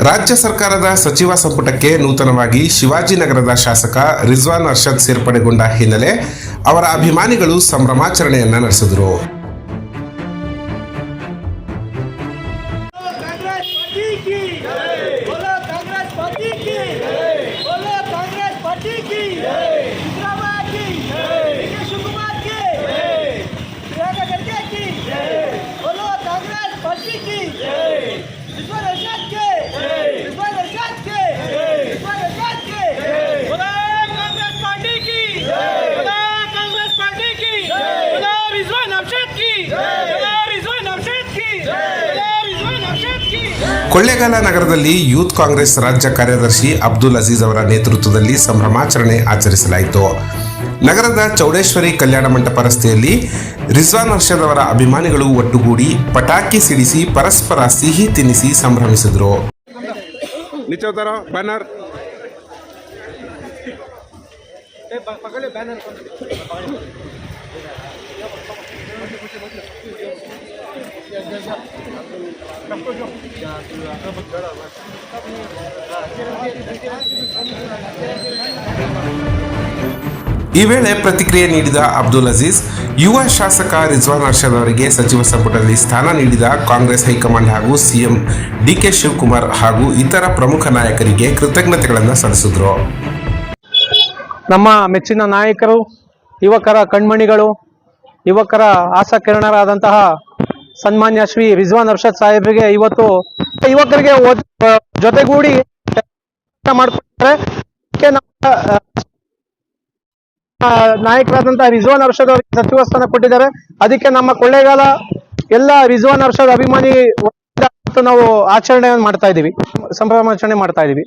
ರಾಜ್ಯ ಸರ್ಕಾರದ ಸಚಿವ ಸಂಪುಟಕ್ಕೆ ನೂತನವಾಗಿ ಶಿವಾಜಿನಗರದ ಶಾಸಕ ರಿಜ್ವಾನ್ ಅರ್ಷದ್ ಸೇರ್ಪಡೆಗೊಂಡ ಹಿನ್ನೆಲೆ ಅವರ ಅಭಿಮಾನಿಗಳು ಸಂಭ್ರಮಾಚರಣೆಯನ್ನ ನಡೆಸಿದರು. ಕೊಳ್ಳೇಗಾಲ ನಗರದಲ್ಲಿ ಯೂತ್ ಕಾಂಗ್ರೆಸ್ ರಾಜ್ಯ ಕಾರ್ಯದರ್ಶಿ ಅಬ್ದುಲ್ ಅಜೀಜ್ ಅವರ ನೇತೃತ್ವದಲ್ಲಿ ಸಂಭ್ರಮಾಚರಣೆ ಆಚರಿಸಲಾಯಿತು. ನಗರದ ಚೌಡೇಶ್ವರಿ ಕಲ್ಯಾಣ ಮಂಟಪ ರಸ್ತೆಯಲ್ಲಿ ರಿಜ್ವಾನ್ ಅರ್ಷದ್ ಅವರ ಅಭಿಮಾನಿಗಳು ಒಟ್ಟುಗೂಡಿ ಪಟಾಕಿ ಸಿಡಿಸಿ ಪರಸ್ಪರ ಸಿಹಿ ತಿನ್ನಿಸಿ ಸಂಭ್ರಮಿಸಿದರು. ಈ ವೇಳೆ ಪ್ರತಿಕ್ರಿಯೆ ನೀಡಿದ ಅಬ್ದುಲ್ ಅಜೀಜ್, ಯುವ ಶಾಸಕ ರಿಜ್ವಾನ್ ಅರ್ಷದ್ ಅವರಿಗೆ ಸಚಿವ ಸಂಪುಟದಲ್ಲಿ ಸ್ಥಾನ ನೀಡಿದ ಕಾಂಗ್ರೆಸ್ ಹೈಕಮಾಂಡ್ ಹಾಗೂ ಸಿಎಂ ಡಿಕೆ ಶಿವಕುಮಾರ್ ಹಾಗೂ ಇತರ ಪ್ರಮುಖ ನಾಯಕರಿಗೆ ಕೃತಜ್ಞತೆಗಳನ್ನು ಸಲ್ಲಿಸಿದರು. ನಮ್ಮ ಮೆಚ್ಚಿನ ನಾಯಕರು, ಯುವಕರ ಕಣ್ಮಣಿಗಳು, ಯುವಕರ ಆಶಾಕಿರಣರಾದಂತಹ ಸನ್ಮಾನ್ಯ ಶ್ರೀ ರಿಜ್ವಾನ್ ಅರ್ಷದ್ ಸಾಹೇಬರಿಗೆ ಇವತ್ತು ಯುವಕರಿಗೆ ಜೊತೆಗೂಡಿ ಮಾಡಿಕೊಡ್ತಾರೆ. ನಾಯಕರಾದಂತಹ ರಿಜ್ವಾನ್ ಅರ್ಷದ್ ಅವರಿಗೆ ಸಚಿವ ಸ್ಥಾನ ಕೊಟ್ಟಿದ್ದಾರೆ. ಅದಕ್ಕೆ ನಮ್ಮ ಕೊಳ್ಳೇಗಾಲ ಎಲ್ಲ ರಿಜ್ವಾನ್ ಅರ್ಷದ್ ಅಭಿಮಾನಿ ನಾವು ಆಚರಣೆ ಮಾಡ್ತಾ ಇದ್ದೀವಿ, ಸಂಭ್ರಮಾಚರಣೆ ಮಾಡ್ತಾ ಇದ್ದೀವಿ.